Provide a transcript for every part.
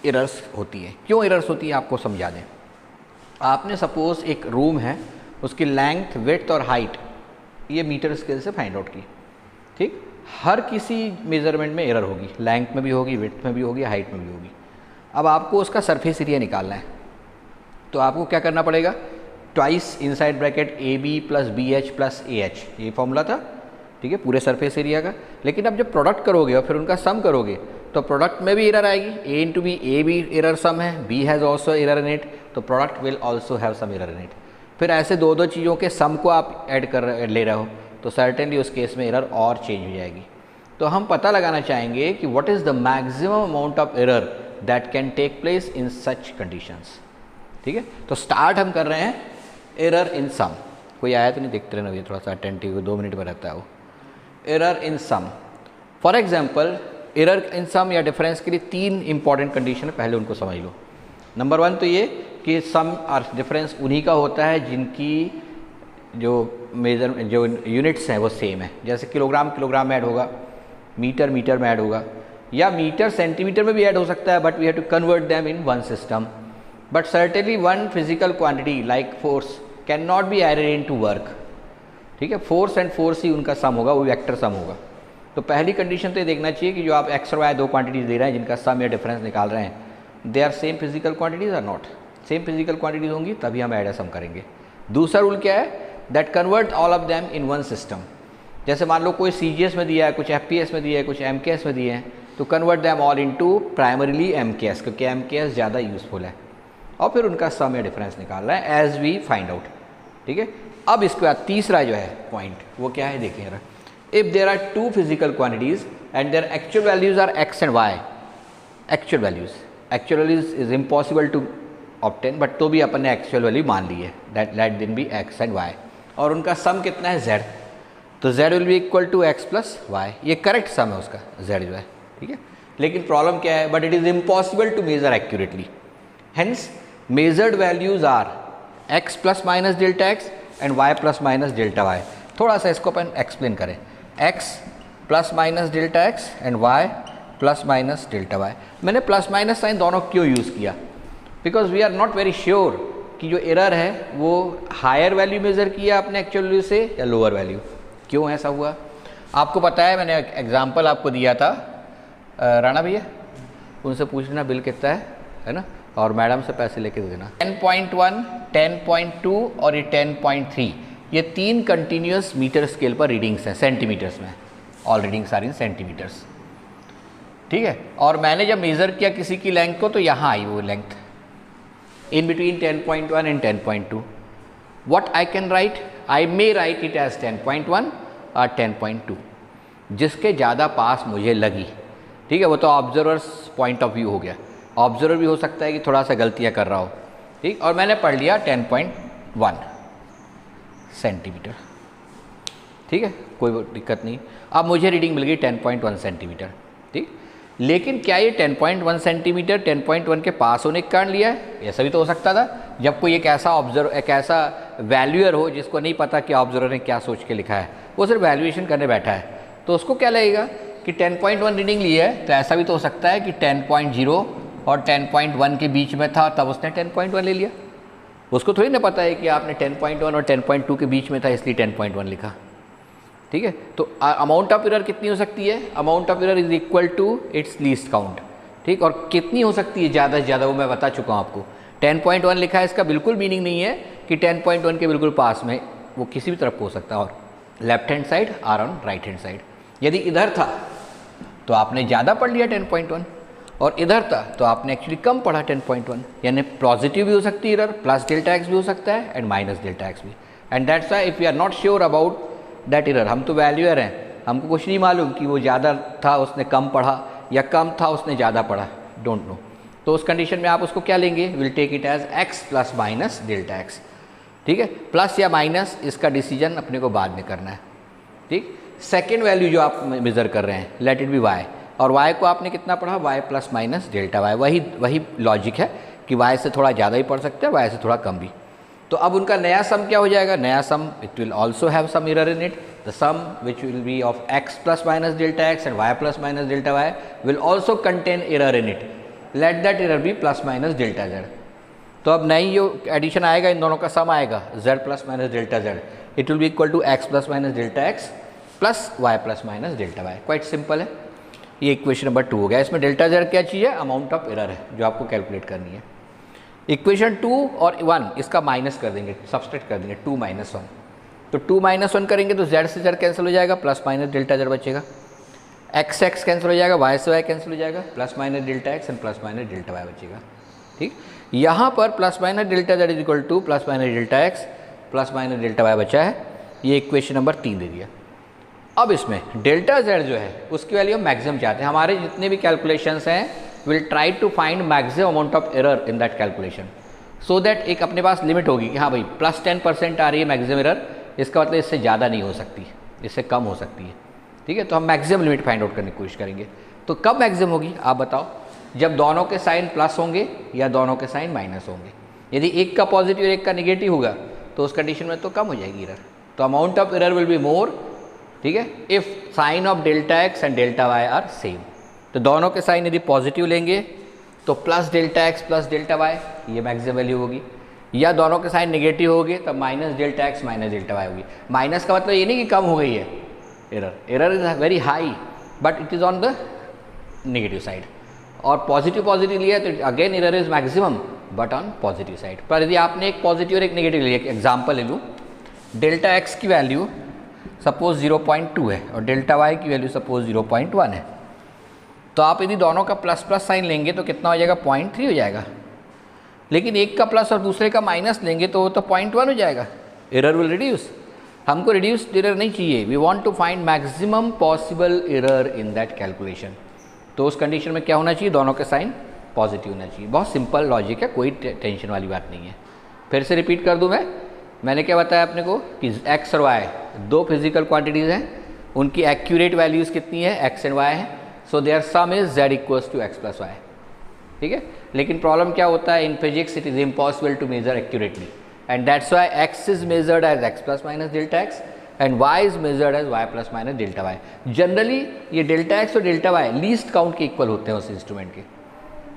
Errors होती है। क्यों एरर्स होती है आपको समझा दें। आपने सपोज एक रूम है, उसकी लेंथ, विड्थ और हाइट ये मीटर स्केल से फाइंड आउट की, ठीक। हर किसी मेज़रमेंट में एरर होगी, लेंथ में भी होगी, विड्थ में भी होगी, हाइट में भी होगी। अब आपको उसका सरफेस एरिया निकालना है, तो आपको क्या करना पड़ेगा, twice inside bracket A B plus B H plus A H, ये फॉर्मूला था, ठीक है, पूरे सरफेस एरिया का। लेकिन अब जब प्रोडक्ट करोगे और फिर उनका सम करोगे तो प्रोडक्ट में भी एरर आएगी, ए इंटू बी, ए भी एरर सम है, B has also error in it, तो product will also have some error in it. फिर ऐसे दो दो चीज़ों के सम को आप ऐड कर ले रहे हो तो सर्टेनली उस केस में एरर और चेंज हो जाएगी। तो हम पता लगाना चाहेंगे कि what is the maximum amount of error that can take place in such conditions, ठीक है। तो स्टार्ट हम कर रहे हैं एरर इन सम। कोई आया तो नहीं, देखते रहना, थोड़ा सा अटेंटिव, 2 मिनट में रहता है वो। Error in sum, for example error in sum या डिफरेंस के लिए 3 इंपॉर्टेंट कंडीशन है, पहले उनको समझ लो। नंबर 1 तो ये कि सम और डिफरेंस उन्हीं का होता है जिनकी जो यूनिट्स हैं वो सेम है। जैसे किलोग्राम किलोग्राम में ऐड होगा, मीटर मीटर में ऐड होगा, या मीटर सेंटीमीटर में भी ऐड हो सकता है, but we have to convert them in one system. But certainly one physical quantity like force can not be added in to work, ठीक है। फोर्स एंड फोर्स ही उनका सम होगा, वो वेक्टर सम होगा। तो पहली कंडीशन तो ये देखना चाहिए कि जो आप एक्स और वाई 2 क्वांटिटीज दे रहे हैं जिनका सम या डिफरेंस निकाल रहे हैं, they are same physical quantities और नॉट। सेम फिजिकल क्वांटिटीज होंगी तभी हम ऐड सम करेंगे। दूसरा रूल क्या है, that convert all of them in one system. जैसे मान लो कोई CGS में दिया है, कुछ FPS में दिया है, कुछ MKS में दिए हैं, तो convert them all into primarily MKS, क्योंकि MKS ज़्यादा यूजफुल है, और फिर उनका सम या डिफरेंस निकाल रहा है एज वी फाइंड आउट, ठीक है। अब इसके बाद तीसरा जो है पॉइंट वो क्या है, देखिए जरा। If there are 2 physical quantities and their actual values are x and y, actual values is impossible to obtain, but तो भी अपन ने एक्चुअल वैल्यू मान ली है, that let them be x and y, और उनका सम कितना है z, तो z will be equal to x plus y, ये करेक्ट सम है उसका z जो है, ठीक है। लेकिन प्रॉब्लम क्या है, but it is impossible to measure accurately, hence measured values are x plus minus delta x and y plus minus delta y। थोड़ा सा इसको अपन एक्सप्लेन करें, x plus minus delta x and y plus minus delta y। मैंने plus minus sign दोनों क्यों use किया, because we are not very sure कि जो एरर है वो हायर वैल्यू मेज़र किया आपने एक्चुअल वैल्यू से या लोअर वैल्यू। क्यों ऐसा हुआ आपको पता है, मैंने एग्जाम्पल आपको दिया था, राणा भैया उनसे पूछ लेना बिल कितना है ना, और मैडम से पैसे लेके दे देना। 10.1, 10.2 और ये 10.3, ये 3 कंटिन्यूस मीटर स्केल पर रीडिंग्स हैं, सेंटीमीटर्स में, all readings are in centimetres, ठीक है। और मैंने जब मेज़र किया किसी की लेंथ को तो यहाँ आई वो length in between 10.1 and 10.2। What I can write, I may write it as 10.1 और 10.2, जिसके ज़्यादा पास मुझे लगी, ठीक है। वो तो ऑब्जर्वर्स पॉइंट ऑफ व्यू हो गया, ऑब्जर्वर भी हो सकता है कि थोड़ा सा गलतियाँ कर रहा हो, ठीक। और मैंने पढ़ लिया 10.1 सेंटीमीटर, ठीक है, कोई दिक्कत नहीं। अब मुझे रीडिंग मिल गई 10.1 सेंटीमीटर, ठीक। लेकिन क्या ये 10.1 सेंटीमीटर 10.1 के पास होने के कारण लिया है, ऐसा भी तो हो सकता था। जब कोई एक ऐसा वैल्यूअर हो जिसको नहीं पता कि ऑब्जर्वर ने क्या सोच के लिखा है, वो सिर्फ वैल्यूएशन करने बैठा है, तो उसको क्या लगेगा कि 10.1 रीडिंग ली है, तो ऐसा भी तो हो सकता है कि 10.0 और 10.1 के बीच में था तब उसने 10.1 ले लिया। उसको थोड़ी ना पता है कि आपने 10.1 और 10.2 के बीच में था इसलिए 10.1 लिखा, ठीक है। तो अमाउंट ऑफ एरर कितनी हो सकती है, amount of error is equal to its least count, ठीक। और कितनी हो सकती है ज़्यादा से ज़्यादा वो मैं बता चुका हूँ आपको। 10.1 लिखा है, इसका बिल्कुल मीनिंग नहीं है कि 10.1 के बिल्कुल पास में, वो किसी भी तरफ हो सकता है, और लेफ्ट हैंड साइड और ऑन राइट हैंड साइड। यदि इधर था तो आपने ज़्यादा पढ़ लिया 10.1, और इधर था तो आपने एक्चुअली कम पढ़ा 10.1, यानी पॉजिटिव भी हो सकती है एरर, प्लस डेल्टा एक्स भी हो सकता है एंड माइनस डेल्टा एक्स भी। And that's why if we are not sure about that error, हम तो वैल्यूअर हैं, हमको कुछ नहीं मालूम कि वो ज़्यादा था उसने कम पढ़ा या कम था उसने ज़्यादा पढ़ा, डोंट नो। तो उस कंडीशन में आप उसको क्या लेंगे, will take it as x plus minus delta X, ठीक है। प्लस या माइनस इसका डिसीजन अपने को बाद में करना है, ठीक। सेकेंड वैल्यू जो आप मेज़र कर रहे हैं, लेट इट बी y, और y को आपने कितना पढ़ा, y plus minus delta y, वही लॉजिक है कि y से थोड़ा ज़्यादा ही पढ़ सकते हैं, y से थोड़ा कम भी। तो अब उनका नया सम क्या हो जाएगा, नया sum it will also have some error in it, the sum which will be of x plus minus delta x and y plus minus delta y will also contain error in it, let that error be plus minus delta z. तो अब नई जो addition आएगा इन दोनों का sum आएगा z plus minus delta Z, it will be equal to x plus minus delta x plus y plus minus delta Y. Quite simple है। ये इक्वेशन नंबर 2 हो गया। इसमें डेल्टा जेड क्या चीज़ है? अमाउंट ऑफ एरर है जो आपको कैलकुलेट करनी है। इक्वेशन 2 और 1 इसका माइनस कर देंगे, सब्सट्रैक्ट कर देंगे 2 माइनस 1। तो 2 माइनस 1 करेंगे तो z से z कैंसिल हो जाएगा, प्लस माइनस डेल्टा जेड बचेगा, x x कैंसिल हो जाएगा, y से y कैंसिल हो जाएगा, plus minus delta x and plus minus delta y बचेगा। ठीक, यहाँ पर plus minus delta Z is equal two plus minus delta x plus minus delta y बचा है। ये इक्वेशन नंबर 3 दे दिया। अब इसमें डेल्टा z जो है उसकी वैल्यू हम मैक्सिमम चाहते हैं। हमारे जितने भी कैलकुलेशंस हैं will try to find maximum amount of error in that calculation, so that एक अपने पास लिमिट होगी कि हाँ भाई प्लस 10% आ रही है मैक्सिमम एरर, इसका मतलब इससे ज़्यादा नहीं हो सकती, इससे कम हो सकती है। ठीक है, तो हम मैक्सिमम लिमिट फाइंड आउट करने की कोशिश करेंगे। तो कब मैक्सिमम होगी आप बताओ? जब दोनों के साइन प्लस होंगे या दोनों के साइन माइनस होंगे। यदि एक का पॉजिटिव और एक का निगेटिव होगा तो उस कंडीशन में तो कम हो जाएगी एरर। तो amount of error will be more, ठीक है, if sign of delta x and delta y are same. तो दोनों के साइन यदि पॉजिटिव लेंगे तो plus delta x plus delta y ये मैक्सिमम वैल्यू होगी, या दोनों के साइन नेगेटिव होगी तब minus delta x minus delta y होगी। माइनस का मतलब ये नहीं कि कम हो गई है error, error is very high but it is on the negative side. और पॉजिटिव लिया तो again error is maximum but on positive side. पर यदि आपने एक पॉजिटिव और एक नेगेटिव लिया, एक एग्जाम्पल ले लूँ, डेल्टा एक्स की वैल्यू सपोज 0.2 है और डेल्टा वाई की वैल्यू सपोज 0.1 है, तो आप यदि दोनों का प्लस प्लस साइन लेंगे तो कितना हो जाएगा? 0.3 हो जाएगा। लेकिन एक का प्लस और दूसरे का माइनस लेंगे तो वो तो 0.1 हो जाएगा। Error will reduce. हमको रिड्यूस्ड एरर नहीं चाहिए, we want to find maximum possible error in that calculation. तो उस कंडीशन में क्या होना चाहिए? दोनों के साइन पॉजिटिव होना चाहिए। बहुत सिंपल लॉजिक है, कोई टेंशन वाली बात नहीं है। फिर से रिपीट कर दूं मैंने क्या बताया अपने को कि x और y दो फिजिकल क्वांटिटीज़ हैं, उनकी एक्यूरेट वैल्यूज़ कितनी है? x एंड y है। So their sum is z equals to x plus y. ठीक है, लेकिन प्रॉब्लम क्या होता है? In physics it is impossible to measure accurately and that's why x is measured as x plus minus delta x and y is measured as y plus minus delta y। Generally ये delta x और delta y least count के equal होते हैं उस instrument के।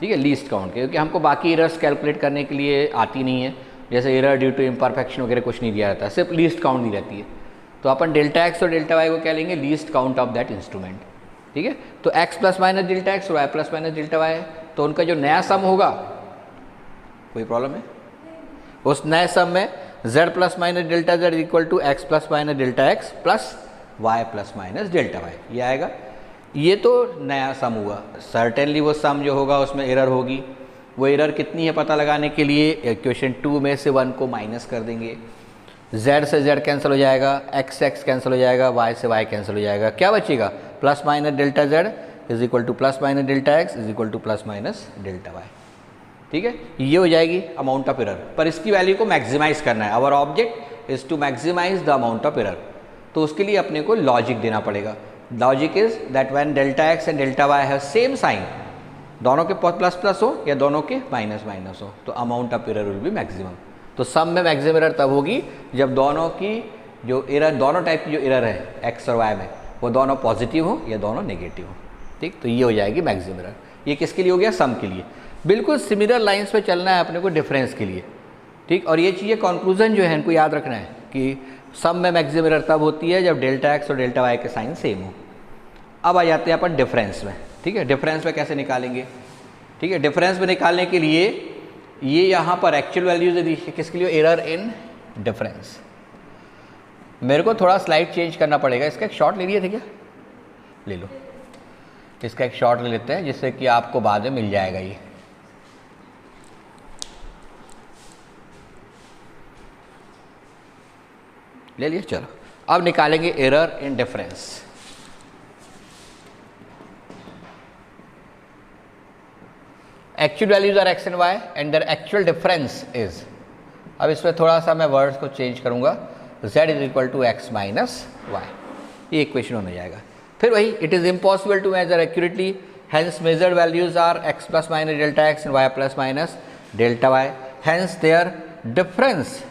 ठीक है, least count के, क्योंकि हमको बाकी एरर्स कैलकुलेट करने के लिए आती नहीं है, जैसे एरर ड्यू टू इम्परफेक्शन वगैरह कुछ नहीं दिया रहता, सिर्फ लीस्ट काउंट दी रहती है। तो अपन डेल्टा एक्स और डेल्टा वाई को क्या लेंगे? Least count of that instrument. ठीक है, तो x plus minus delta x और y plus minus delta y है, तो उनका जो नया सम होगा, कोई प्रॉब्लम है? उस नए सम में z plus minus delta z equal to x plus minus delta x plus y plus minus delta y, ये आएगा। ये तो नया सम हुआ। सर्टेनली वो सम जो होगा उसमें एरर होगी। वो एरर कितनी है पता लगाने के लिए इक्वेशन 2 में से 1 को माइनस कर देंगे, z से z कैंसिल हो जाएगा, x x कैंसिल हो जाएगा, y से y कैंसिल हो जाएगा। क्या बचेगा? Plus minus delta z is equal two plus minus delta x is equal two plus minus delta y। ठीक है, ये हो जाएगी अमाउंट ऑफ एरर। पर इसकी वैल्यू को मैक्सिमाइज करना है। Our object is to maximize the amount of error. तो उसके लिए अपने को लॉजिक देना पड़ेगा। Logic is that when delta x and delta y have same sign, दोनों के प्लस प्लस हो या दोनों के माइनस माइनस हो, तो amount of error will be maximum. तो सम में मैक्सिमम एरर तब होगी जब दोनों की जो एरर, दोनों टाइप की जो एरर है एक्स और वाई में, वो दोनों पॉजिटिव हो या दोनों नेगेटिव हो। ठीक, तो ये हो जाएगी मैक्सिमम एरर। ये किसके लिए हो गया? सम के लिए। बिल्कुल सिमिलर लाइन्स पे चलना है अपने को डिफरेंस के लिए। ठीक, और ये चीज़ें कंक्लूजन जो है इनको याद रखना है कि सम में मैक्सिमम एरर तब होती है जब डेल्टा एक्स और डेल्टा वाई के साइन सेम हो। अब आ जाते हैं अपन डिफरेंस में। ठीक है, डिफरेंस में कैसे निकालेंगे? ठीक है, डिफरेंस में निकालने के लिए ये यहाँ पर एक्चुअल वैल्यूज दी किसके लिए? Error in difference. मेरे को थोड़ा स्लाइड चेंज करना पड़ेगा। इसका एक शॉट ले लिए थे क्या? ले लो, इसका एक शॉट ले लेते हैं जिससे कि आपको बाद में मिल जाएगा। ये ले लिए, चलो अब निकालेंगे error in difference. Actual values are x and y and their actual difference is, अब इसमें थोड़ा सा मैं वर्ड्स को चेंज करूंगा, z is equal to x minus y, ये इक्वेशन हो जाएगा। फिर वही, it is impossible to measure accurately, hence measured values are x plus minus delta x and y plus minus delta y, hence their difference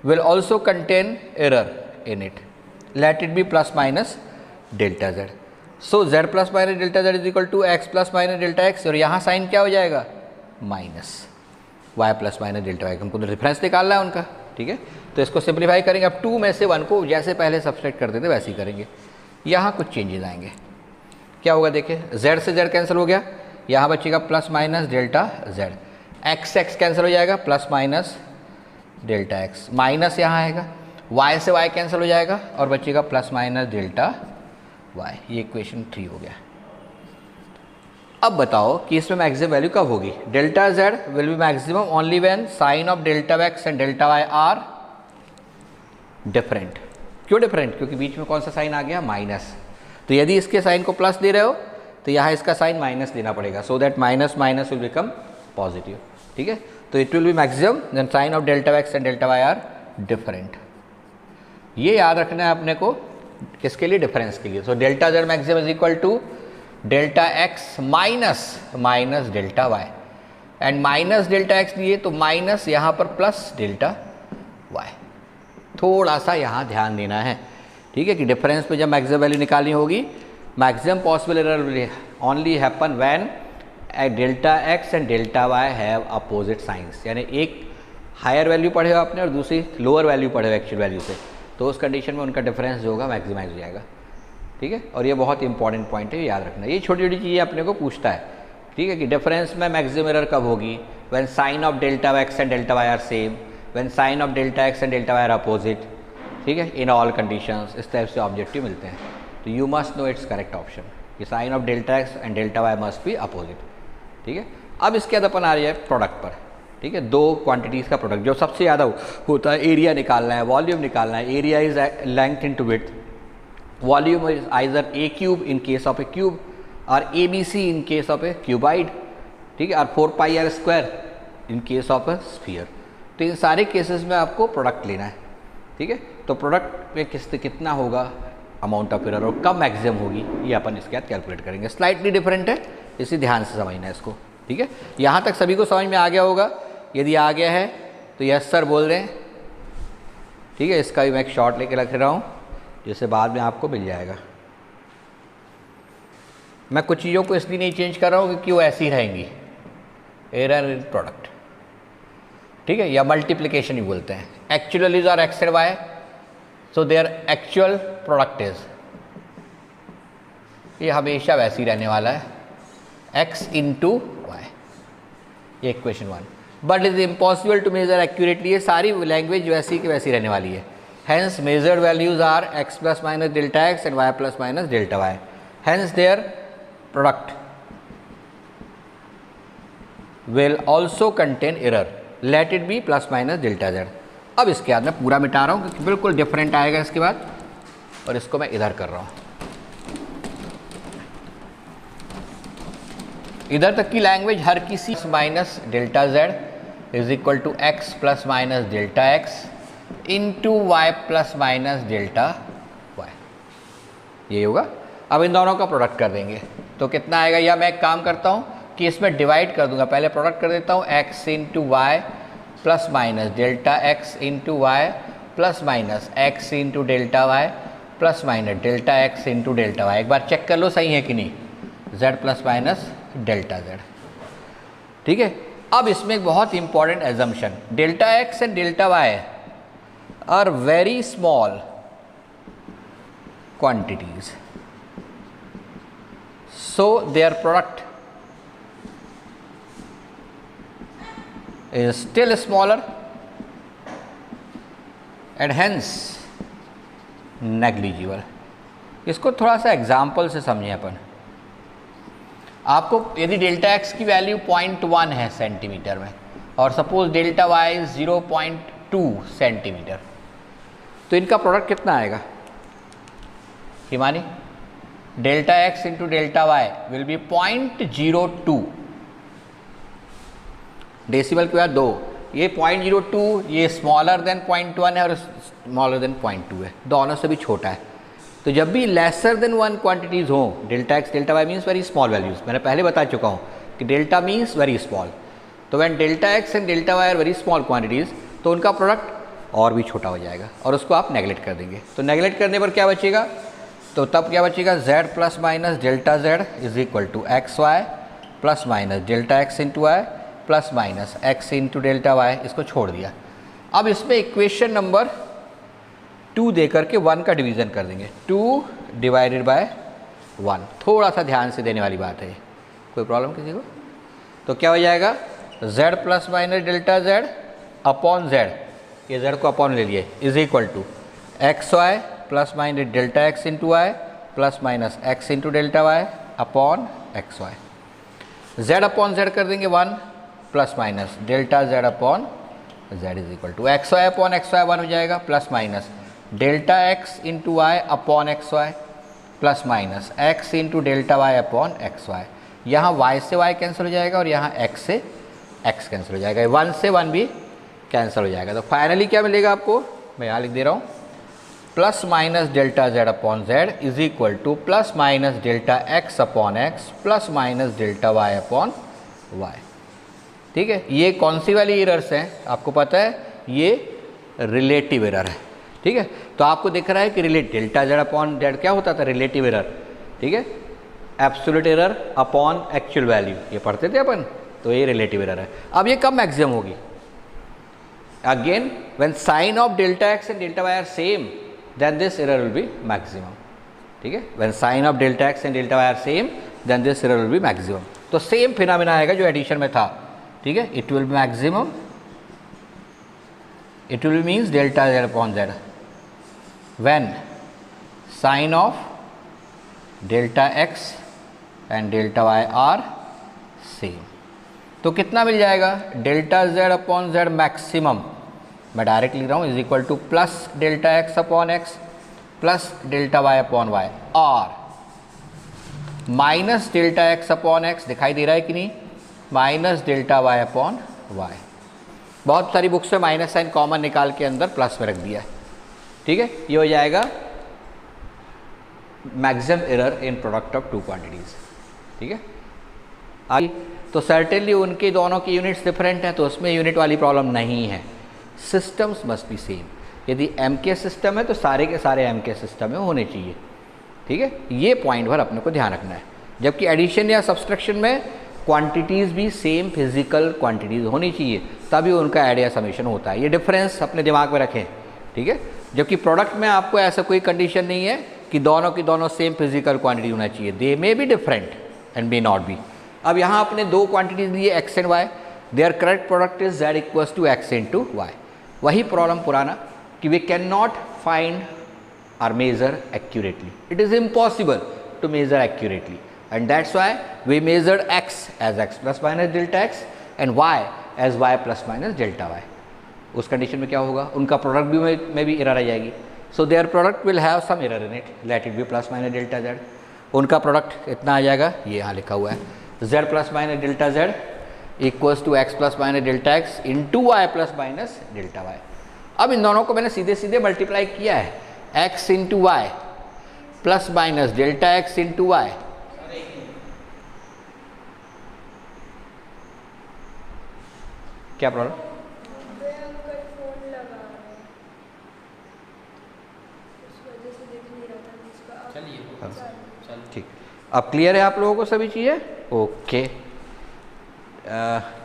will also contain error in it, let it be plus minus delta z। So z plus minus delta z is equal to x plus minus delta x, और यहाँ sign क्या हो जाएगा minus y plus minus delta y, हमको तो difference निकालना है उनका, ठीक है। तो इसको सिंप्लीफाई करेंगे, अब 2 में से 1 को जैसे पहले सब्सट्रैक्ट करते थे वैसे ही करेंगे। यहाँ कुछ चेंजेस आएंगे, क्या होगा देखिए, z से z कैंसिल हो गया, यहाँ बचेगा plus minus delta z, x x cancel हो जाएगा plus minus delta x, minus यहाँ आएगा, y से y कैंसिल हो जाएगा और बचेगा प्लस माइनस डेल्टा y। ये इक्वेशन 3 हो गया। अब बताओ कि इसमें मैक्सिमम वैल्यू कब होगी। Delta z will be maximum only when sign of delta x and delta y are different. क्यों डिफरेंट? क्योंकि बीच में कौन सा साइन आ गया, माइनस। तो यदि इसके साइन को प्लस दे रहे हो तो यहाँ इसका साइन माइनस देना पड़ेगा, so that minus minus will become positive, ठीक है। तो it will be maximum when sign of delta x and delta y are different. ये याद रखना है अपने को, किसके लिए, डिफरेंस के लिए। So delta z maximum is equal to delta x minus minus delta y, and minus delta x दिए तो माइनस यहाँ पर प्लस डेल्टा y। थोड़ा सा यहाँ ध्यान देना है, ठीक है, कि डिफरेंस पे जब मैक्सिमम वैल्यू निकालनी होगी, maximum possible error will only happen when delta x and delta y have opposite signs, यानी एक हायर वैल्यू पढ़े हो आपने और दूसरी लोअर वैल्यू पढ़े हो एक्चुअल वैल्यू से, तो उस कंडीशन में उनका डिफरेंस जो होगा मैक्सिमाइज हो जाएगा, ठीक है। और ये बहुत इंपॉर्टेंट पॉइंट है, याद रखना। ये छोटी छोटी चीज़ें अपने को पूछता है, ठीक है, कि डिफरेंस में मैक्सिमम एरर कब होगी, when sign of delta x and delta y are same, when sign of delta x and delta y are opposite, ठीक है, इन ऑल कंडीशंस। इस टाइप से ऑब्जेक्टिव मिलते हैं, तो you must know it's correct option कि sign of delta x and delta y must be opposite, ठीक है। अब इसके बाद अपन आ रही है प्रोडक्ट पर, ठीक है, दो क्वांटिटीज़ का प्रोडक्ट। जो सबसे ज़्यादा होता है, एरिया निकालना है, वॉल्यूम निकालना है। Area is length into width, volume is either a cube in case of A cube और ABC in case of A cuboid, ठीक है, और 4πr square in case of A sphere. तो इन सारे केसेस में आपको प्रोडक्ट लेना है, ठीक है। तो प्रोडक्ट में कितना होगा अमाउंट ऑफ एरर और कब मैक्सिमम होगी, ये अपन इसके बाद कैलकुलेट करेंगे। स्लाइटली डिफरेंट है, इसी ध्यान से समझना है इसको, ठीक है। यहाँ तक सभी को समझ में आ गया होगा, यदि आ गया है तो यस सर बोल रहे हैं, ठीक है। इसका भी मैं एक शॉर्ट लेके रख रहा हूँ, जिससे बाद में आपको मिल जाएगा। मैं कुछ चीज़ों को इसलिए नहीं चेंज कर रहा हूँ क्योंकि वो ऐसी रहेंगी, एरर इन प्रोडक्ट, ठीक है, या मल्टीप्लिकेशन ही बोलते हैं। Actual is are x and y, so their actual product is, ये हमेशा वैसे ही रहने वाला है, x इंटू वाई, ये equation 1। But is impossible to measure accurately, ये सारी लैंग्वेज वैसी की वैसी रहने वाली है। Hence measured values are x plus minus delta x and y plus minus delta y. Hence their product will also contain error. Let it be plus minus delta z. अब इसके बाद मैं पूरा मिटा रहा हूँ क्योंकि बिल्कुल डिफरेंट आएगा इसके बाद, और इसको मैं इधर कर रहा हूँ। इधर तक की लैंग्वेज हर किसी minus delta z is equal to x plus minus delta x into y plus minus delta y, ये होगा। अब इन दोनों का प्रोडक्ट कर देंगे तो कितना आएगा, या मैं एक काम करता हूँ कि इसमें डिवाइड कर दूंगा, पहले प्रोडक्ट कर देता हूँ, x into y plus minus delta x into y plus minus x into delta y plus minus delta x into delta y. एक बार चेक कर लो सही है कि नहीं, z plus minus delta z, ठीक है। अब इसमें एक बहुत important assumption, delta x and delta y are very small quantities, so their product is still smaller and hence negligible। इसको थोड़ा सा एग्जाम्पल से समझें अपन। आपको यदि डेल्टा x की वैल्यू 0.1 है सेंटीमीटर में और सपोज डेल्टा y 0.2 सेंटीमीटर, तो इनका प्रोडक्ट कितना आएगा Himani? Delta x into delta y will be 0.02, decimal के बाद 2, ये 0.02, ये स्मॉलर देन 0.1 है और स्मॉलर देन 0.2 है, दोनों से भी छोटा है। तो जब भी लेसर देन 1 क्वांटिटीज़ हो, delta x delta y means very small values, मैंने पहले बता चुका हूँ कि डेल्टा मीन्स वेरी स्मॉल। तो when delta x and delta y are very small quantities, तो उनका प्रोडक्ट और भी छोटा हो जाएगा और उसको आप नेगलेक्ट कर देंगे। तो नेगलेक्ट करने पर क्या बचेगा, तो तब क्या बचेगा, z plus minus delta z is equal to x y plus minus delta x into y plus minus x into delta y, इसको छोड़ दिया। अब इसमें इक्वेशन नंबर 2 दे करके 1 का डिवीज़न कर देंगे, 2 डिवाइडेड बाय 1। थोड़ा सा ध्यान से देने वाली बात है, कोई प्रॉब्लम किसी को? तो क्या हो जाएगा, z plus minus delta z upon z, ये z को अपॉन ले लिए, is equal to x y plus minus delta x into y plus minus x into delta y upon x y. z upon z कर देंगे 1 plus minus delta z upon z is equal to x y upon x y 1 हो जाएगा, plus minus delta x into y upon x y plus minus x into delta y upon x y. यहाँ y से y cancel हो जाएगा और यहाँ x से x cancel हो जाएगा, 1 से 1 भी कैंसिल हो जाएगा। तो फाइनली क्या मिलेगा आपको, मैं यहाँ लिख दे रहा हूँ, plus minus delta z upon z is equal two plus minus delta x upon x plus minus delta y upon y। ठीक है, ये कौन सी वाली एरर्स हैं आपको पता है, ये रिलेटिव एरर है। ठीक है, तो आपको दिख रहा है कि डेल्टा z अपॉन z क्या होता था, रिलेटिव एरर। ठीक है, absolute error upon actual value, ये पढ़ते थे अपन, तो ये रिलेटिव एरर है। अब ये कब मैक्सिमम होगी, again when sign of delta x and delta y are same then this error will be maximum. ठीक है, when sign of delta x and delta y are same then this error will be maximum. तो same phenomena आएगा जो addition में था। ठीक है, it will be maximum, it will means delta z upon z when sign of delta x and delta y are same. तो कितना मिल जाएगा, delta z upon z maximum, मैं डायरेक्ट लिख रहा हूँ, is equal two plus delta x upon x plus delta y upon y और minus delta x upon x, दिखाई दे रहा है कि नहीं, minus delta y upon y। बहुत सारी बुक्स में माइनस साइन कॉमन निकाल के अंदर प्लस में रख दिया है। ठीक है, ये हो जाएगा maximum error in product of two quantities. ठीक है, आगे तो सर्टेनली उनके दोनों की यूनिट्स डिफरेंट हैं, तो उसमें यूनिट वाली प्रॉब्लम नहीं है। सिस्टम्स मस्ट बी सेम, यदि एम के सिस्टम है तो सारे के सारे एम के सिस्टम में होने चाहिए। ठीक है, ये पॉइंट पर अपने को ध्यान रखना है। जबकि एडिशन या सब्सट्रैक्शन में क्वांटिटीज़ भी सेम फिजिकल क्वांटिटीज़ होनी चाहिए, तभी उनका ऐड या समेशन होता है। ये डिफरेंस अपने दिमाग में रखें। ठीक है, जबकि प्रोडक्ट में आपको ऐसा कोई कंडीशन नहीं है कि दोनों की दोनों सेम फिजिकल क्वांटिटी होना चाहिए, they may be different and may not be. अब यहाँ आपने दो क्वांटिटीज लिए x and y, their correct product is z equals to x into y. वही प्रॉब्लम पुराना कि वी कैन नॉट फाइंड और measure accurately, it is impossible to measure accurately, and that's why we measured x as x plus minus delta x and y as y plus minus delta y। उस condition में क्या होगा, उनका product भी में भी error आ जाएगी। So their product will have some error in it, let it be plus minus delta z। उनका प्रोडक्ट इतना आ जाएगा, ये यहाँ लिखा हुआ है, z plus minus delta z equals to x plus minus delta x into y plus minus delta y। अब इन दोनों को मैंने सीधे सीधे मल्टीप्लाई किया है, x into y plus minus delta x into y. क्या प्रॉब्लम, ठीक, अब क्लियर है आप लोगों को सभी चीज़ें? ओके।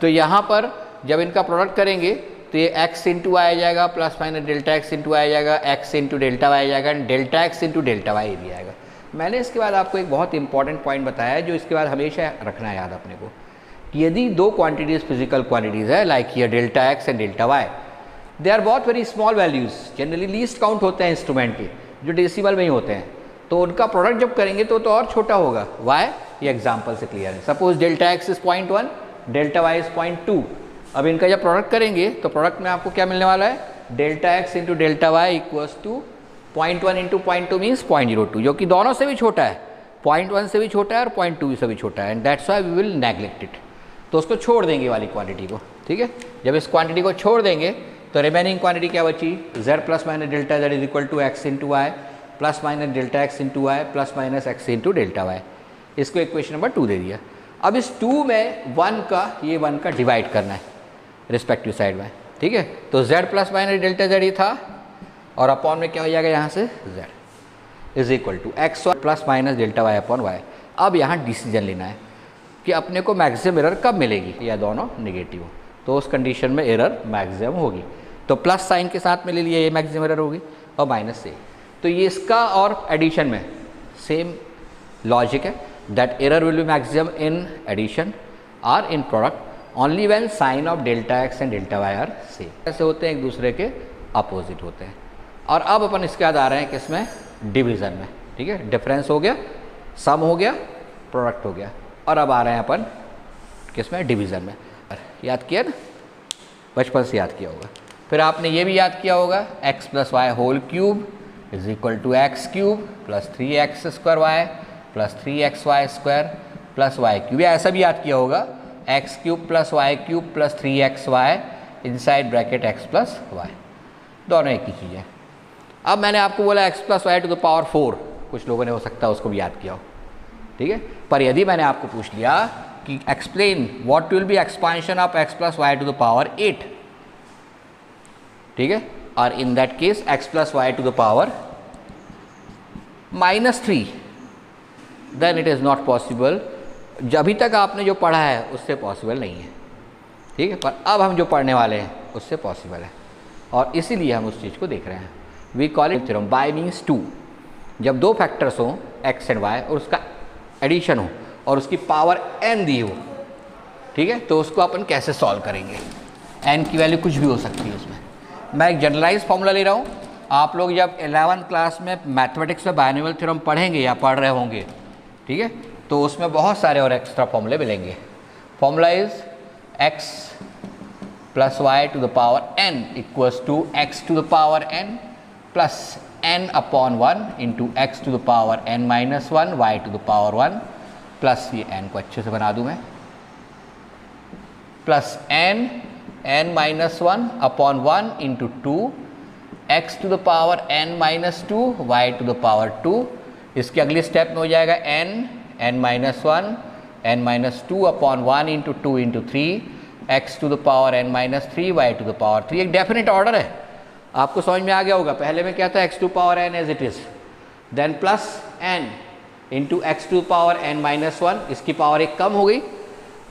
तो यहाँ पर जब इनका प्रोडक्ट करेंगे तो ये x इंटू वाई आ जाएगा plus minus delta x into y आ जाएगा, x इंटू डेल्टा वाई आ जाएगा and delta x into delta y भी आएगा। मैंने इसके बाद आपको एक बहुत इंपॉर्टेंट पॉइंट बताया है जो इसके बाद हमेशा रखना है याद अपने को, कि यदि दो क्वांटिटीज़ फिजिकल क्वांटिटीज़ है लाइक ये delta x and delta y, they are बहुत very small values, generally least count होते हैं इंस्ट्रूमेंट के, जो डेसिमल में ही होते हैं, तो उनका प्रोडक्ट जब करेंगे तो और छोटा होगा। वाई, ये एग्जाम्पल से क्लियर है। Suppose delta x is 0.1, delta y is 0.2। अब इनका जब प्रोडक्ट करेंगे तो प्रोडक्ट में आपको क्या मिलने वाला है, delta x into delta y equals to 0.1 into 0.2 means 0.02, जो कि दोनों से भी छोटा है, 0.1 से भी छोटा है और 0.2 से भी छोटा है, and that's why we will neglect it. तो उसको छोड़ देंगे वाली क्वांटिटी को। ठीक है, जब इस क्वांटिटी को छोड़ देंगे तो रिमेनिंग क्वांटिटी क्या बची, z plus minus delta z is equal to x into y plus minus delta x into y plus minus x into delta y. इसको इक्वेशन नंबर 2 दे दिया। अब इस 2 में 1 का, ये 1 का डिवाइड करना है रिस्पेक्टिव साइड में। ठीक है, तो z plus minus delta z ही था और अपॉन में क्या हो जाएगा यहाँ से z। Is equal to x y plus minus delta y upon y. अब यहाँ डिसीजन लेना है कि अपने को मैक्सिमम एरर कब मिलेगी, या दोनों नेगेटिव हो, तो उस कंडीशन में एरर मैक्सिमम होगी। तो प्लस साइन के साथ में ले लिया, ये मैक्सिमम एरर होगी, और माइनस से, तो ये इसका और एडिशन में सेम लॉजिक है, that error will be maximum in addition और in product only when sign of delta x and delta y are same. ऐसे होते हैं, एक दूसरे के अपोजिट होते हैं। और अब अपन इसके बाद आ रहे हैं किसमें, डिवीज़न में। ठीक है, डिफरेंस हो गया, सम हो गया, प्रोडक्ट हो गया, और अब आ रहे हैं अपन किसमें, डिवीज़न में। याद किया ना, बचपन से याद किया होगा। फिर आपने ये भी याद किया होगा, x plus y whole cube is equal to x cube plus 3x square y plus 3xy square plus y cube. या ऐसा भी याद किया होगा, x cube plus y cube plus 3xy inside bracket x plus y, दोनों एक ही चीज़ है। अब मैंने आपको बोला x plus y to the power 4, कुछ लोगों ने हो सकता है उसको भी याद किया हो। ठीक है, पर यदि मैंने आपको पूछ लिया कि explain what will be expansion of x plus y to the power 8, ठीक है, और in that case x plus y to the power -3, then it is not possible. अभी तक आपने जो पढ़ा है उससे पॉसिबल नहीं है। ठीक है, पर अब हम जो पढ़ने वाले हैं उससे पॉसिबल है, और इसीलिए हम उस चीज़ को देख रहे हैं। We call it theorem by means 2। जब दो फैक्टर्स हों एक्स एंड वाई और उसका एडिशन हो और उसकी पावर n दी हो, ठीक है, तो उसको अपन कैसे सॉल्व करेंगे। n की वैल्यू कुछ भी हो सकती है उसमें। मैं एक जनरलाइज फॉर्मूला ले रहा हूँ। आप लोग जब 11th क्लास में मैथमेटिक्स में बायनोमियल थ्योरम पढ़ेंगे या पढ़ रहे होंगे, ठीक है, तो उसमें बहुत सारे और एक्स्ट्रा फॉर्मूले मिलेंगे। Formula is x plus y to the power n equals to x to the power n plus n upon 1 into x to the power n minus 1 y to the power 1 plus, ये n को अच्छे से बना दूं मैं, plus n minus 1 upon 1 into 2 x to the power n minus 2 y to the power 2। इसके अगले step में हो जाएगा n minus 1 n minus 2 upon 1 into 2 into 3 x to the power n minus 3 y to the power 3। एक definite order है, आपको समझ में आ गया होगा। पहले में क्या था, x to power n as it is, then plus n into x to power n minus 1, इसकी पावर एक कम हो गई,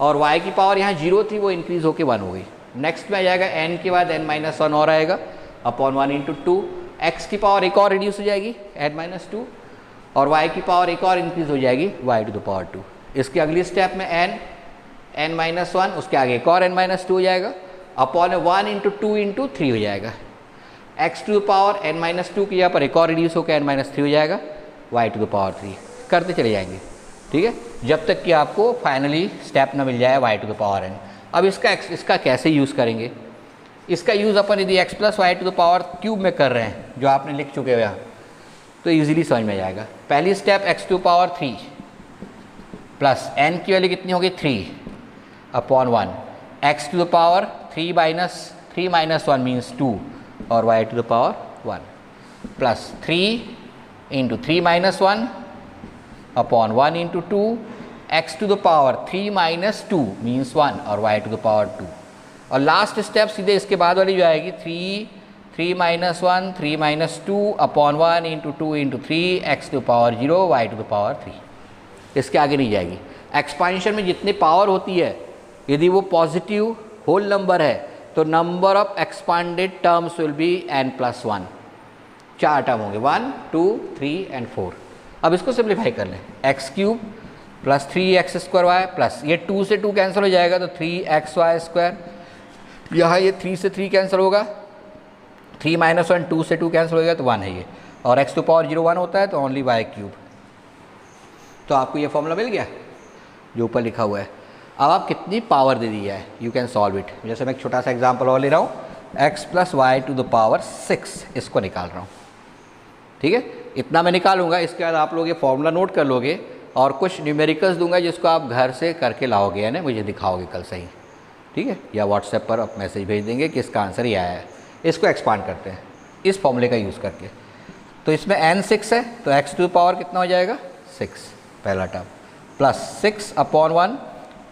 और y की पावर यहाँ 0 थी, वो इंक्रीज होके 1 हो गई। नेक्स्ट में आ जाएगा n के बाद n माइनस 1 और आएगा अपॉन 1 इंटू 2, x की पावर एक और रिड्यूस हो जाएगी n माइनस 2, और y की पावर एक और इंक्रीज हो जाएगी y टू द पावर 2। इसके अगली स्टेप में n माइनस 1, उसके आगे एक और n माइनस 2 हो जाएगा अपॉन 1 इंटू 2 इंटू 3 हो जाएगा। x to the power n minus 2 की यहाँ पर एक और रिड्यूस होकर n माइनस 3 हो जाएगा, y टू द पावर 3 करते चले जाएंगे। ठीक है, जब तक कि आपको फाइनली स्टेप ना मिल जाए y to the power n। अब इसका कैसे यूज़ करेंगे, इसका यूज़ अपन यदि x plus y to the power cube में कर रहे हैं, जो आपने लिख चुके हो यहाँ, तो ईजिली समझ में जाएगा। पहली step x to power 3 plus n की वैल्यू कितनी होगी 3 upon 1, x to the power 3 minus 1 means 2 और y to the power 1 plus 3 into 3 minus 1 upon 1 into 2, x to the power 3 minus 2 means 1 और y टू द पावर 2। और last step सीधे इसके बाद वाली जो आएगी 3 minus 1 3 minus 2 upon 1 into 2 into 3 x to power 0 y to the power 3। इसके आगे नहीं जाएगी। एक्सपांशन में जितनी पावर होती है, यदि वो पॉजिटिव होल नंबर है तो number of expanded terms will B n plus 1। 4 term होंगे 1 2 3 एंड 4। अब इसको सिंप्लीफाई कर लें, x cube plus 3x square y plus ये 2 से 2 कैंसिल हो जाएगा तो 3xy स्क्वायर, यहाँ ये 3 से 3 कैंसिल होगा, 3 माइनस 1 2 से 2 कैंसिल होगा तो 1 है ये, और x टू पावर 0 1 होता है तो ओनली y क्यूब। तो आपको ये फॉर्मूला मिल गया जो ऊपर लिखा हुआ है। अब आप कितनी पावर दे दी है, यू कैन सॉल्व इट। जैसे मैं एक छोटा सा एग्जांपल और ले रहा हूँ, x plus y to the power 6, इसको निकाल रहा हूँ। ठीक है, इतना मैं निकालूंगा, इसके बाद आप लोग ये फॉर्मूला नोट कर लोगे और कुछ न्यूमेरिकल्स दूंगा जिसको आप घर से करके लाओगे, यानी मुझे दिखाओगे कल से ही। ठीक है, या व्हाट्सएप पर आप मैसेज भेज देंगे कि इसका आंसर ही आया है। इसको एक्सपांड करते हैं इस फॉर्मूले का यूज़ करके। तो इसमें n 6 है तो x टू द पावर कितना हो जाएगा 6 पहला term, plus 6 upon 1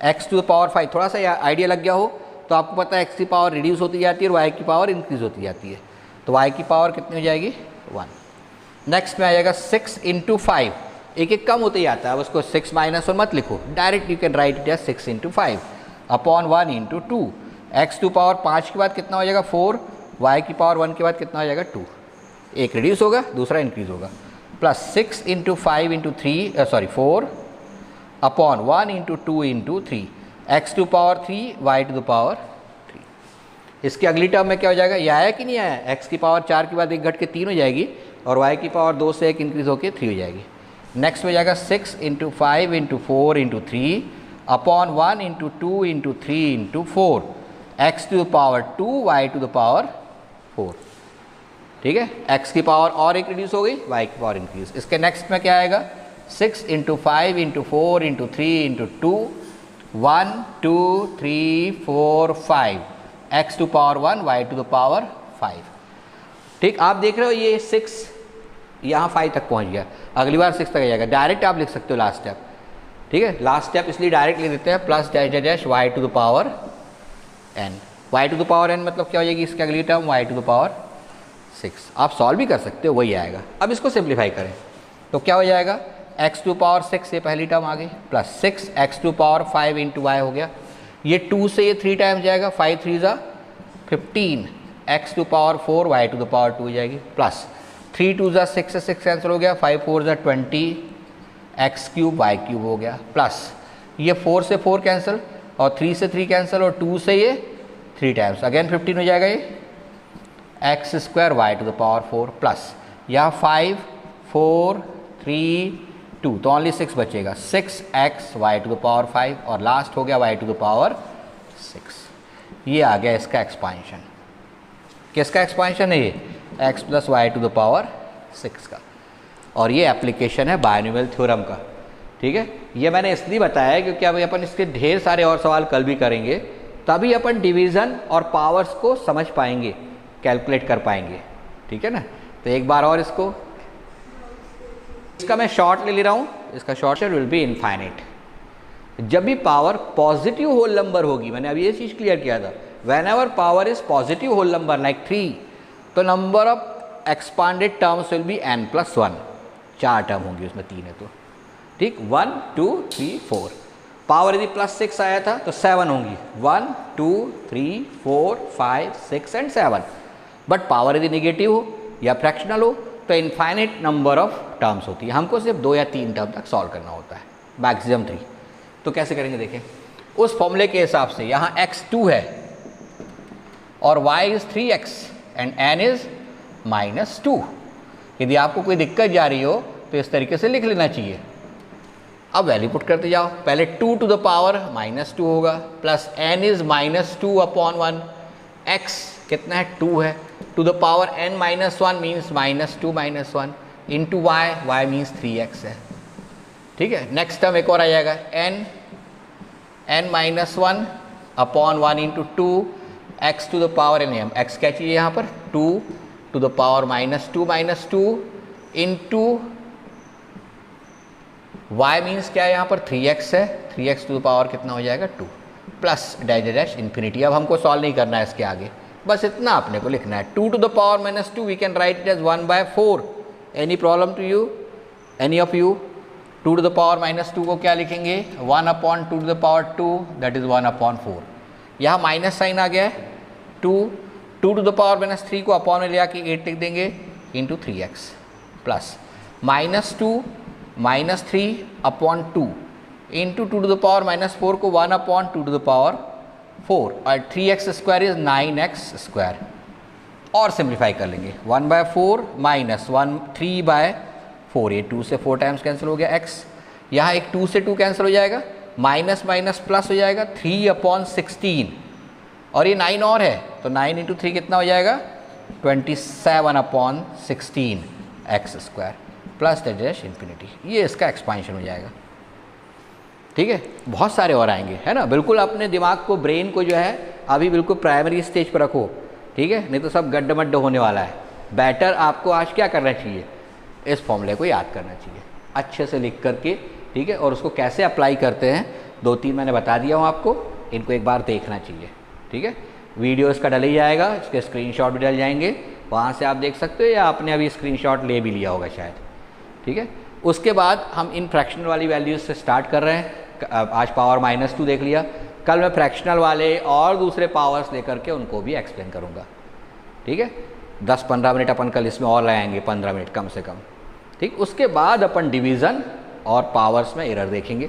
x to the power 5। थोड़ा सा आइडिया लग गया हो तो आपको पता है x की पावर रिड्यूस होती जाती है और y की पावर इंक्रीज होती जाती है, तो y की पावर कितनी हो जाएगी 1। नेक्स्ट में आ जाएगा 6 इंटू 5, एक एक कम होते ही आता है, अब उसको 6 माइनस 1 मत लिखो, direct you can write it as 6 into 5 upon 1 into 2। X to power 5 के बाद कितना हो जाएगा 4, वाई की पावर 1 के बाद कितना हो जाएगा 2, एक रिड्यूस होगा दूसरा इंक्रीज होगा, plus 6 into 5 into 4 upon 1 into 2 into 3, x to power 3 y to the power 3। इसकी अगली टर्म में क्या हो जाएगा, ये आया कि नहीं आया, एक्स की पावर 4 के बाद एक घट के 3 हो जाएगी और वाई की पावर 2 से एक इंक्रीज होकर 3 हो जाएगी। नेक्स्ट हो जाएगा 6 into 5 into 4 into 3 upon 1 into 2 into 3 into 4, x to the power 2 y to the power 4। ठीक है, एक्स की पावर और एक रिड्यूस हो गई, वाई की पावर इंक्रीज। इसके नेक्स्ट में क्या आएगा 6 into 5 into 4 into 3 into 2, 1 2 3 4 5, x to power 1 y to the power 5। ठीक, आप देख रहे हो ये 6 यहाँ 5 तक पहुँच गया, अगली बार 6 तक आ जाएगा, डायरेक्ट आप लिख सकते हो लास्ट स्टेप। ठीक है, लास्ट स्टेप इसलिए डायरेक्ट लिख देते हैं, plus dash dash dash y to the power n, y to the power n मतलब क्या हो जाएगी इसकी अगली term y to the power 6। आप सॉल्व भी कर सकते हो, वही आएगा। अब इसको सिंप्लीफाई करें तो क्या हो जाएगा, x टू पावर 6 ये पहली टर्म आ गई, plus 6 x to power 5 into y हो गया, ये 2 से ये 3 टाइम्स जाएगा, 5 3 ज़ा 15, x to power 4 y to the power 2 हो जाएगी, प्लस 3 2 ज़ा 6 से 6 कैंसिल हो गया, 5 4 ज़ा 20, एक्स क्यूब वाई क्यूब हो गया, प्लस ये 4 से 4 कैंसिल और 3 से 3 कैंसिल और 2 से ये 3 टाइम्स, अगेन 15 हो जाएगा ये x square y to the power 4, plus यहाँ 5 4 3 2 तो ओनली 6 बचेगा, 6 x y to the power 5 और लास्ट हो गया वाई टू द पावर 6। ये आ गया इसका एक्सपांशन। किसका एक्सपांशन है ये, x plus y to the power 6 का, और ये एप्लीकेशन है बायनोमियल थ्योरम का। ठीक है, ये मैंने इसलिए बताया क्योंकि अभी अपन इसके ढेर सारे और सवाल कल भी करेंगे, तभी अपन डिवीज़न और पावर्स को समझ पाएंगे, कैलकुलेट कर पाएंगे। ठीक है ना, तो एक बार और इसका मैं शॉर्ट ले रहा हूँ, इसका शॉर्ट विल बी इनफाइनाइट। जब भी पावर पॉजिटिव होल नंबर होगी, मैंने अभी ये चीज़ क्लियर किया था, whenever power is positive whole number like 3, तो number of expanded terms will be n+1, 4 term होंगी उसमें, 3 है तो ठीक, 1 2 3 4। पावर यदि +6 आया था तो 7 होंगी, 1 2 3 4 5 6 एंड 7। बट पावर यदि निगेटिव हो या फ्रैक्शनल हो तो इनफाइनाइट नंबर ऑफ टर्म्स होती है, हमको सिर्फ 2 या 3 टर्म तक सॉल्व करना होता है, मैक्सिमम 3। तो कैसे करेंगे देखें, उस फॉर्मूले के हिसाब से यहाँ x 2 है और y is 3x and n is -2। यदि आपको कोई दिक्कत जा रही हो तो इस तरीके से लिख लेना चाहिए। अब वैल्यू पुट करते जाओ, पहले 2 टू द पावर -2 होगा, plus n is -2 upon 1, x कितना है 2 है, to the power n -1 means -2 -1 into y, y means 3x है। ठीक है, नेक्स्ट टर्म एक और आ जाएगा, n -1 upon 1 into 2 x to the power n, x क्या चाहिए यहाँ पर 2 to the power -2 into y means क्या है यहाँ पर 3x है, 3x टू द पावर कितना हो जाएगा 2, प्लस डैश डैश इन्फिनिटी। अब हमको सॉल्व नहीं करना है इसके आगे, बस इतना आपने को लिखना है, 2 to the power -2 we can write it as 1/4। Any problem to you, any of you? 2 to the power -2 को क्या लिखेंगे, 1/2 to the power 2 that is 1/4। यहाँ माइनस साइन आ गया है, 2 टू द पावर -3 को अपॉन में ले आके 8 लिख देंगे into 3x, plus -2 -3 upon 2 into 2 to the power -4 को 1/2 टू द पावर 4 और 3x square is 9x square. और सिंप्लीफाई कर लेंगे, 1/4 माइनस 3/4, ये 2 से 4 टाइम्स कैंसिल हो गया x, यहाँ एक 2 से 2 कैंसिल हो जाएगा, माइनस माइनस प्लस हो जाएगा 3/16 और ये 9 और है तो 9 इंटू 3 कितना हो जाएगा 27/16 x square plus dash infinity. ये इसका एक्सपांशन हो जाएगा। ठीक है, बहुत सारे और आएंगे, है ना। बिल्कुल अपने दिमाग को, ब्रेन को जो है अभी बिल्कुल प्राइमरी स्टेज पर रखो, ठीक है, नहीं तो सब गड्ढ-मड्ढ होने वाला है। बेटर आपको आज क्या करना चाहिए, इस फॉर्मूले को याद करना चाहिए अच्छे से लिख करके, ठीक है, और उसको कैसे अप्लाई करते हैं 2-3 मैंने बता दिया हूँ आपको, इनको एक बार देखना चाहिए। ठीक है, वीडियो इसका डल ही जाएगा, इसके स्क्रीनशॉट भी डल जाएंगे, वहाँ से आप देख सकते हो या आपने अभी स्क्रीनशॉट ले भी लिया होगा शायद। ठीक है, उसके बाद हम इन फ्रैक्शनल वाली वैल्यूज़ से स्टार्ट कर रहे हैं। आज पावर -2 देख लिया, कल मैं फ्रैक्शनल वाले और दूसरे पावर्स लेकर के उनको भी एक्सप्लेन करूँगा। ठीक है, 10-15 मिनट अपन कल इसमें और लगाएंगे, 15 मिनट कम से कम। ठीक, उसके बाद अपन डिवीज़न और पावर्स में एरर देखेंगे।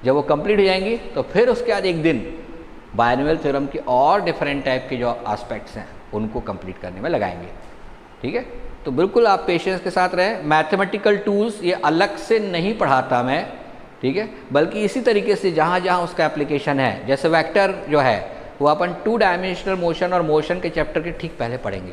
जब वो कंप्लीट हो जाएंगी तो फिर उसके बाद एक दिन बायनोमियल थ्योरम के और डिफरेंट टाइप के जो एस्पेक्ट्स हैं उनको कंप्लीट करने में लगाएंगे। ठीक है, तो बिल्कुल आप पेशेंस के साथ रहें। मैथमेटिकल टूल्स ये अलग से नहीं पढ़ाता मैं, ठीक है, बल्कि इसी तरीके से जहाँ जहाँ उसका एप्लीकेशन है, जैसे वेक्टर जो है वो अपन 2 डायमेंशनल मोशन और मोशन के चैप्टर के ठीक पहले पढ़ेंगे।